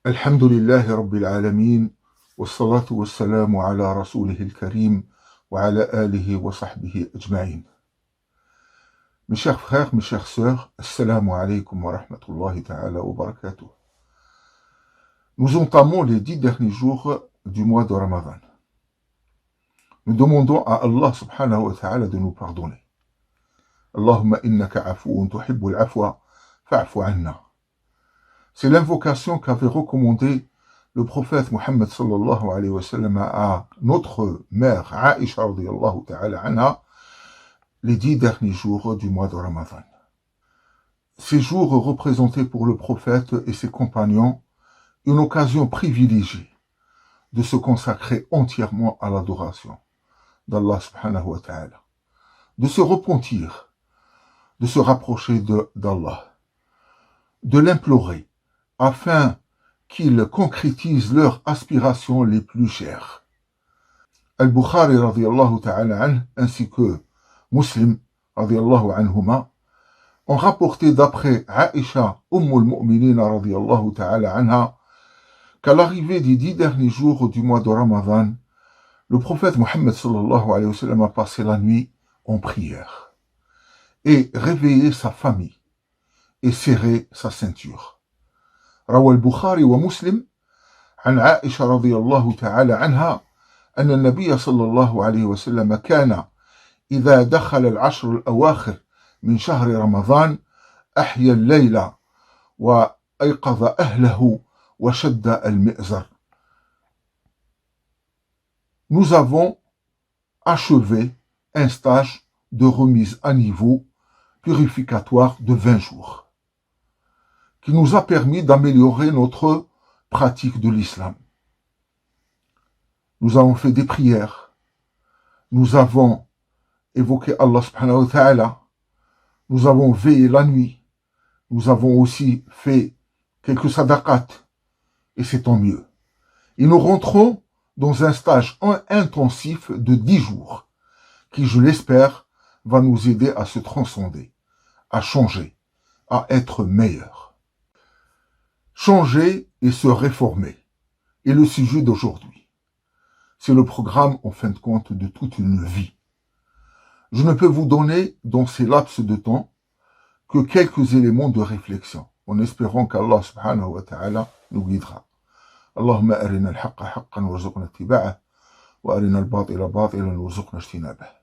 الحمد لله رب العالمين والصلاة والسلام على رسوله الكريم وعلى آله وصحبه أجمعين. Mes chers frères, mes chères sœurs, assalamu alaikum wa rahmatullahi ta'ala wa barakatuh. Nous entamons les 10 derniers jours du mois de Ramadan. Nous demandons à Allah subhanahu wa ta'ala de nous pardonner. Allahumma innaka afuun tuhibbul afwa fa'fu anna. C'est l'invocation qu'avait recommandé le prophète Mohammed sallallahu alayhi wa sallam à notre mère Aïcha radiyallahu ta'ala anha les 10 derniers jours du mois de Ramadan. Ces jours représentaient pour le prophète et ses compagnons une occasion privilégiée de se consacrer entièrement à l'adoration d'Allah subhanahu wa ta'ala, de se repentir, de se rapprocher d'Allah, de l'implorer, afin qu'ils concrétisent leurs aspirations les plus chères. Al-Bukhari radiyallahu ta'ala anh, ainsi que Muslim radiyallahu anhuma ont rapporté d'après Aïcha al-Mu'minin radiyallahu ta'ala anha qu'à l'arrivée des 10 derniers jours du mois de Ramadan, le prophète Mohammed sallallahu alayhi wa sallam a passé la nuit en prière et réveillé sa famille et serré sa ceinture. روى البخاري ومسلم عن عائشة رضي الله تعالى عنها أن النبي صلى الله عليه وسلم كان إذا دخل العشر الأواخر من شهر رمضان أحيا الليل وأيقظ أهله وشد المئزر. Nous avons achevé un stage de remise à niveau purificatoire de 20 jours. Qui nous a permis d'améliorer notre pratique de l'islam. Nous avons fait des prières, nous avons évoqué Allah subhanahu wa ta'ala, nous avons veillé la nuit, nous avons aussi fait quelques sadaqat, et c'est tant mieux. Et nous rentrons dans un stage intensif de 10 jours, qui, je l'espère, va nous aider à se transcender, à changer, à être meilleurs. Changer et se réformer est le sujet d'aujourd'hui. C'est le programme, en fin de compte, de toute une vie. Je ne peux vous donner, dans ces laps de temps, que quelques éléments de réflexion, en espérant qu'Allah subhanahu wa ta'ala nous guidera. Allahumma arina al-haqqa haqqan warzuqna ittiba'ah, wa arina al-batila batilan warzuqna ijtinabah.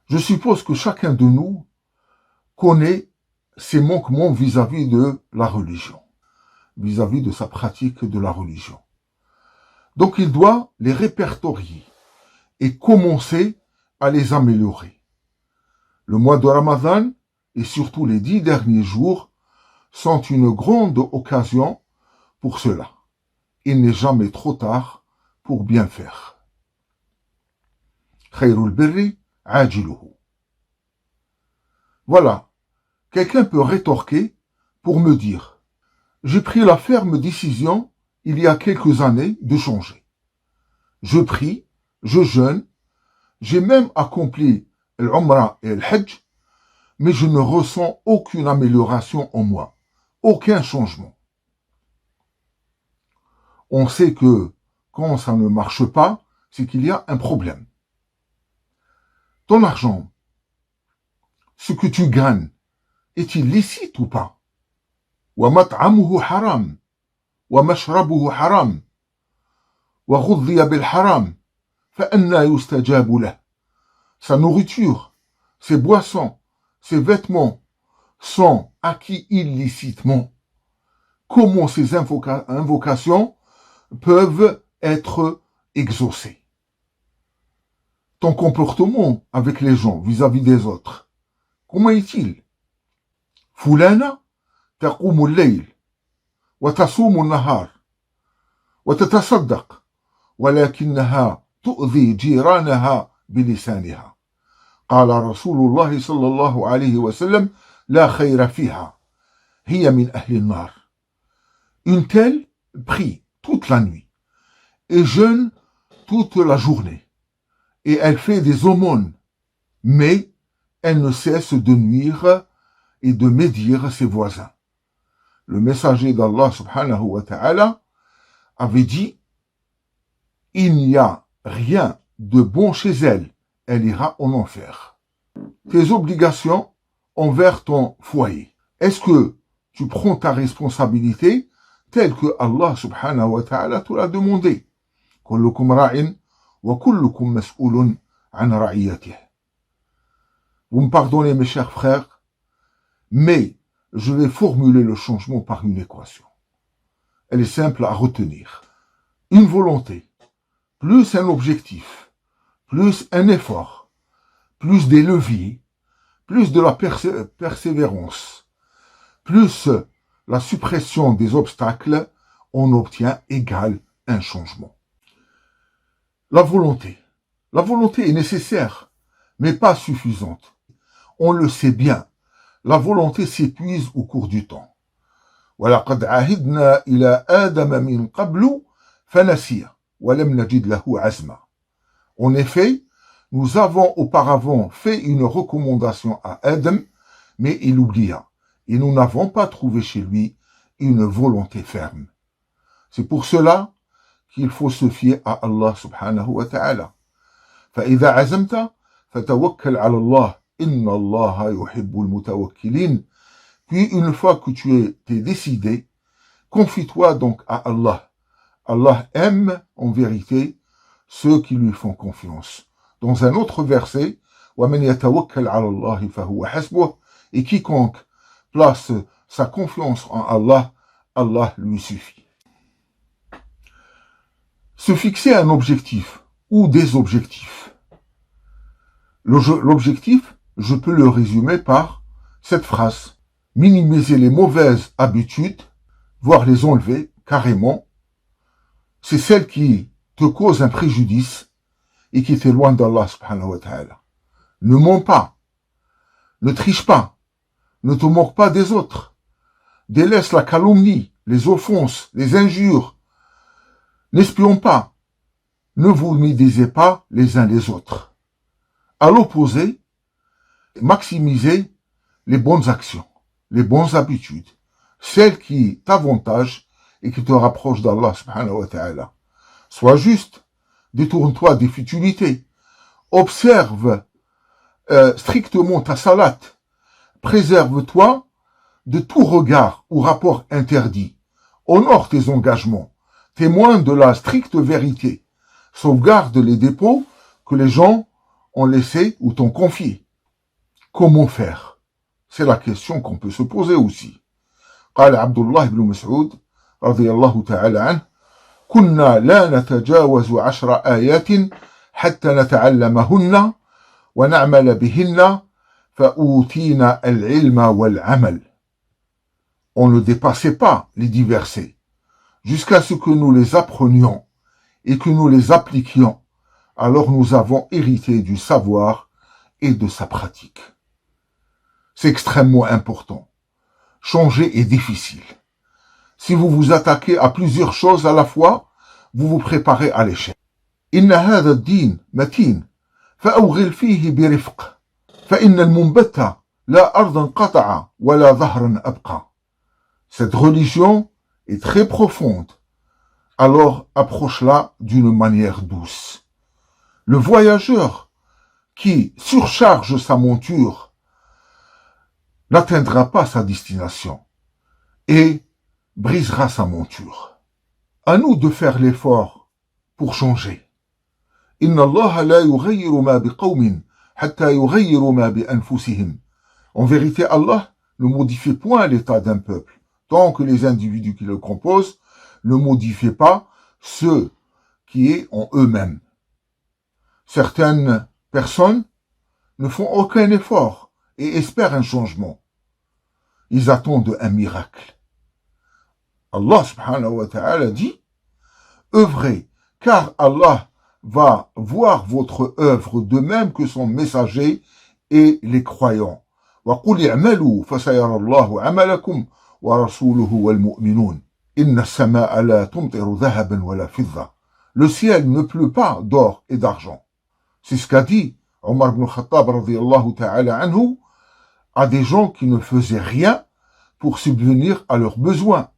Je suppose que chacun de nous connaît ses manquements vis-à-vis de la religion, vis-à-vis de sa pratique de la religion. Donc il doit les répertorier et commencer à les améliorer. Le mois de Ramadan et surtout les 10 derniers jours sont une grande occasion pour cela. Il n'est jamais trop tard pour bien faire. Khayrul birri ajiluhu. Voilà. Quelqu'un peut rétorquer pour me dire « J'ai pris la ferme décision, il y a quelques années, de changer. Je prie, je jeûne, j'ai même accompli l'Umrah et le Hajj, mais je ne ressens aucune amélioration en moi, aucun changement. » On sait que quand ça ne marche pas, c'est qu'il y a un problème. Ton argent, ce que tu gagnes, est-il licite ou pas? وَمَطْعَمُهُ حَرَامٌ وَمَشْرَبُهُ حَرَامٌ وَغُذِّيَ بِالْحَرَامِ فَأَنَّى يُسْتَجَابُ لَهُ. Sa nourriture, ses boissons, ses vêtements sont acquis illicitement. Comment ces invocations peuvent être exaucées? Ton comportement avec les gens vis-à-vis des autres, comment est-il? فلانة تقوم الليل وتصوم النهار وتتصدق ولكنها تؤذي جيرانها بلسانها. قال رسول الله صلى الله عليه وسلم لا خير فيها هي من أهل النار. Une telle prie toute la nuit et jeûne toute la journée et elle fait des aumônes, mais elle ne cesse de nuire et de médire ses voisins. le messager d'Allah subhanahu wa ta'ala avait dit « Il n'y a rien de bon chez elle, elle ira en enfer. » Tes obligations envers ton foyer. Est-ce que tu prends ta responsabilité telle que Allah subhanahu wa ta'ala te l'a demandé? كلكم راع وكلكم مسؤول عن رعيته. Vous me pardonnez mes chers frères, mais je vais formuler le changement par une équation. Elle est simple à retenir. Une volonté, plus un objectif, plus un effort, plus des leviers, plus de la persévérance, plus la suppression des obstacles, on obtient égal un changement. La volonté. La volonté est nécessaire, mais pas suffisante. On le sait bien, la volonté s'épuise au cours du temps. وَلَقَدْ عَهِدْنَا إِلَى آدَمَ مِنْ قَبْلُ فَنَسِيَ وَلَمْ نَجِدْ لَهُ عَزْمًا. En effet, nous avons auparavant fait une recommandation à Adam, mais il oublia, et nous n'avons pas trouvé chez lui une volonté ferme. C'est pour cela qu'il faut se fier à Allah subhanahu wa ta'ala. فَإِذَا عَزَمْتَ فَتَوَكَّلْ عَلَى اللَّهِ إِنَّ اللَّهَ يُحِبُّ الْمُتَوَكِّلِينَ. Puis une fois que tu es décidé, confie-toi donc à Allah. Allah aime en vérité ceux qui lui font confiance. Dans un autre verset, وَمَنْ يَتَوَكَّلْ عَلَى اللَّهِ فَهُوَ حَسْبُهُ. Et quiconque place sa confiance en Allah, Allah lui suffit. Se fixer un objectif ou des objectifs. L'objectif, je peux le résumer par cette phrase. Minimiser les mauvaises habitudes, voire les enlever carrément, c'est celle qui te cause un préjudice et qui t'éloigne d'Allah subhanahu wa ta'ala. Ne mens pas, ne triche pas, ne te moque pas des autres, délaisse la calomnie, les offenses, les injures, n'espionne pas, ne vous médisez pas les uns les autres. À l'opposé, maximisez les bonnes actions, les bonnes habitudes, celles qui t'avantagent et qui te rapprochent d'Allah subhanahu wa ta'ala. Sois juste, détourne-toi des futilités, observe strictement ta salat, préserve-toi de tout regard ou rapport interdit, honore tes engagements, témoigne de la stricte vérité, sauvegarde les dépôts que les gens ont laissés ou t'ont confiés. Comment faire? C'est la question qu'on peut se poser aussi. قال عبد الله بن مسعود رضي الله تعالى عنه كنا لا نتجاوز 10 آيات حتى نتعلمهن ونعمل بهن فأوتينا العلم والعمل. On ne dépassait pas les 10 versets jusqu'à ce que nous les apprenions et que nous les appliquions. Alors nous avons hérité du savoir et de sa pratique. C'est extrêmement important. Changer est difficile. Si vous vous attaquez à plusieurs choses à la fois, vous vous préparez à l'échec. إن هذا الدين متين فأوغل فيه برفق فإن المنبت لا أرضا قطع ولا ظهرا أبقى. Cette religion est très profonde. Alors approche-la d'une manière douce. Le voyageur qui surcharge sa monture n'atteindra pas sa destination et brisera sa monture. À nous de faire l'effort pour changer. إن الله لا يغير ما بقوم حتى يغيروا ما بأنفسهم. En vérité, Allah ne modifie point l'état d'un peuple tant que les individus qui le composent ne modifient pas ce qui est en eux-mêmes. Certaines personnes ne font aucun effort et espèrent un changement. Ils attendent un miracle. Allah subhanahu wa ta'ala dit « Œuvrez, car Allah va voir votre œuvre de même que son messager et les croyants. وَقُلْ اعْمَلُوا فَسَيَرَى اللَّهُ عَمَلَكُمْ وَرَسُولُهُ وَالْمُؤْمِنُونَ إِنَّ السَّمَاءَ لَا تُمْطِرُ ذَهَبًا وَلَا فِضَّةً. Le ciel ne pleut pas d'or et d'argent. C'est ce qu'a dit Omar ibn Khattab radiyallahu ta'ala anhu à des gens qui ne faisaient rien pour subvenir à leurs besoins.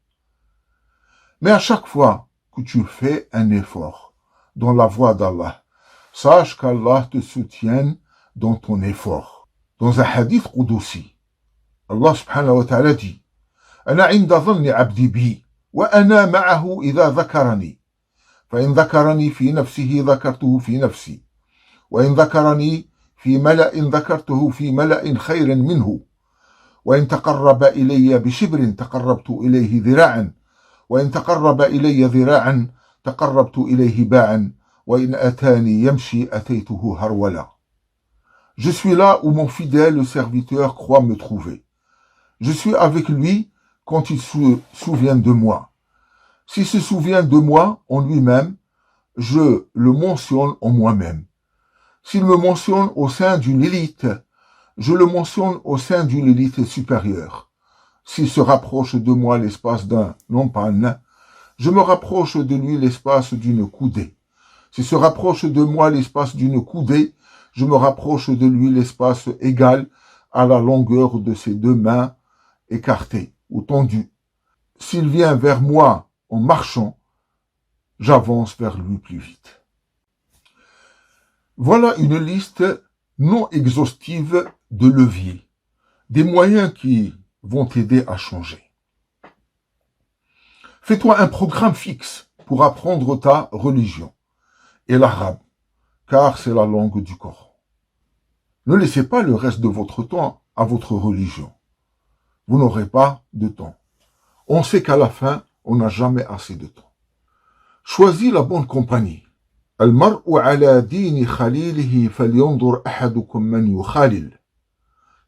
Mais à chaque fois que tu fais un effort dans la voie d'Allah, sache qu'Allah te soutienne dans ton effort. Dans un hadith qudsi, Allah subhanahu wa ta'ala dit أنا عند ظن عبدي بي وأنا معه إذا ذكرني فإن ذكرني في نفسه ذكرته في نفسي وإن ذكرني في ملأ ذكرته في ملأ خير منه وإن تقرب إلي بشبر تقربت إليه ذراعا وإن تقرب إلي ذراعا تقربت إليه باعا وإن أتاني يمشي أتيته هرولا. Je suis là où mon fidèle serviteur croit me trouver. Je suis avec lui quand il se souvient de moi. S'il se souvient de moi en lui-même, je le mentionne en moi-même. S'il me mentionne au sein d'une élite, je le mentionne au sein d'une élite supérieure. S'il se rapproche de moi l'espace d'un empan, je me rapproche de lui l'espace d'une coudée. S'il se rapproche de moi l'espace d'une coudée, je me rapproche de lui l'espace égal à la longueur de ses deux mains écartées ou tendues. S'il vient vers moi en marchant, j'avance vers lui plus vite. Voilà une liste non exhaustive de leviers, des moyens qui vont t'aider à changer. Fais-toi un programme fixe pour apprendre ta religion et l'arabe, car c'est la langue du Coran. Ne laissez pas le reste de votre temps à votre religion. Vous n'aurez pas de temps. On sait qu'à la fin, on n'a jamais assez de temps. Choisis la bonne compagnie. المرء على دين خليله فلينظر أحدكم من يخالل.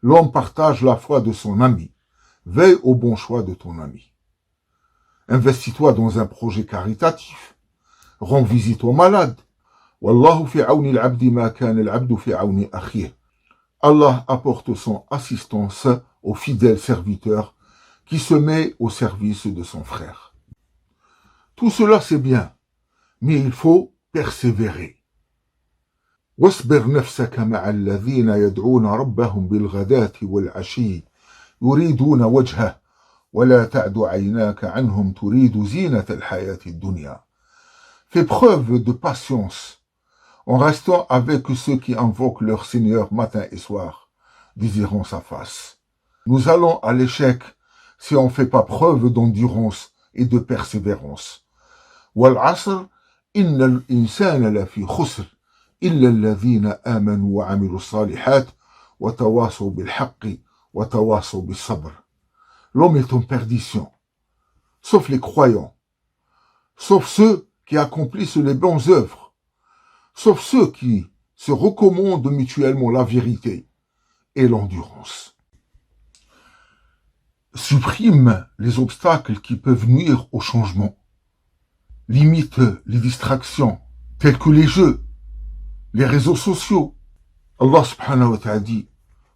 L'homme partage la foi de son ami. Veille au bon choix de ton ami. Investis-toi dans un projet caritatif. Rends visite aux malades. Wallahu fi auni al-abdi ma kana al-abdu fi auni akhih. Allah apporte son assistance au fidèle serviteur qui se met au service de son frère. Tout cela c'est bien, mais il faut persévérer. واصبر نفسك مع الذين يدعون ربهم بالغداة والعشي يريدون وجهه ولا تعد عيناك عنهم تريد زينة الحياة الدنيا. Fais preuve de patience en restant avec ceux qui invoquent leur Seigneur matin et soir, désirant sa face. Nous allons à l'échec si on ne fait pas preuve d'endurance et de persévérance. وَالْعَصْرِ إِنَّ الْإِنسَانَ لَفِي خُسْرٍ إِلَّا الَّذِينَ آمَنُوا وَعَمِلُوا الصَّالِحَاتِ وَتَوَاصَوْا بِالْحَقِّ وَتَوَاصَوْا بِالصَّبْرِ. L'homme est en perdition, sauf les croyants, sauf ceux qui accomplissent les bonnes œuvres, sauf ceux qui se recommandent mutuellement la vérité et l'endurance. Supprime les obstacles qui peuvent nuire au changement. Limite les distractions, telles que les jeux, les réseaux sociaux. Allah subhanahu wa ta'ala dit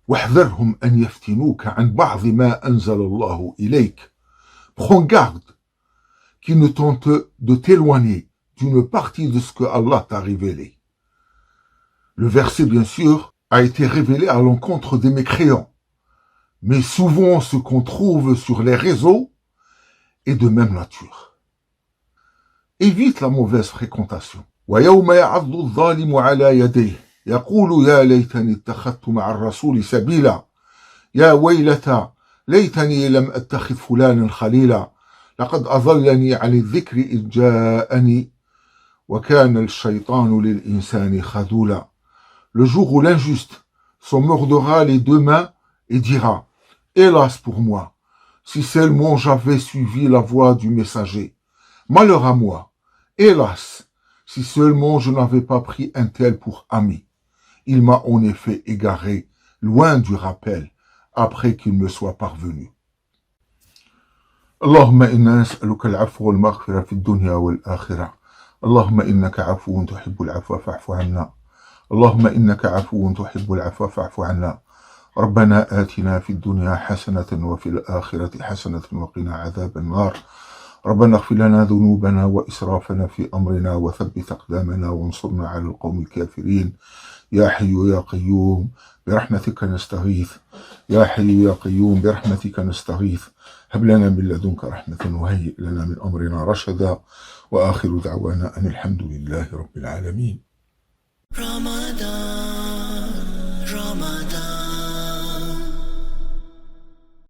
وَاحْذَرْهُمْ أَنْ يَفْتِنُوكَ عَنْ بَعْضِ مَا أَنزَلَ اللَّهُ إِلَيْكَ. Prends garde qu'ils ne tentent de t'éloigner d'une partie de ce que Allah t'a révélé. Le verset, bien sûr, a été révélé à l'encontre des mécréants. Mais souvent, ce qu'on trouve sur les réseaux est de même nature. Évite la mauvaise fréquentation. وَيَوْمَ يَعَضُّ الظَّالِمُ عَلَى يَدَيْهِ يَقُولُ يَا لَيْتَنِي اتَّخَذْتُ مَعَ الرَّسُولِ سَبِيلًا يَا وَيْلَتَى لَيْتَنِي لَمْ أَتَّخِذْ فُلَانًا خَلِيلًا لَقَدْ أَضَلَّنِي عَنِ الذِّكْرِ إِذْ جَاءَنِي وَكَانَ الشَّيْطَانُ لِلْإِنسَانِ خَذُولًا. Le jour où l'injuste s'en mordra les deux mains et dira « Hélas pour moi, si seulement j'avais suivi la voie du messager. Malheur à moi, hélas, si seulement je n'avais pas pris un tel pour ami. Il m'a en effet égaré, loin du rappel, après qu'il me soit parvenu. » اللهم إنا نسألك العفو والمغفرة في الدنيا والآخرة. اللهم إنك عفو تحب العفو فاعف عنا. اللهم إنك عفو تحب العفو فاعف عنا. ربنا آتنا في الدنيا حسنة وفي الآخرة حسنة وقنا عذاب النار. ربنا اغفر لنا ذنوبنا وإسرافنا في أمرنا وثبت أقدامنا وانصرنا على القوم الكافرين. يا حي يا قيوم برحمتك نستغيث. يا حي يا قيوم برحمتك نستغيث. هب لنا من لدنك رحمة وهيئ لنا من أمرنا رشدا. وآخر دعوانا أن الحمد لله رب العالمين. رمضان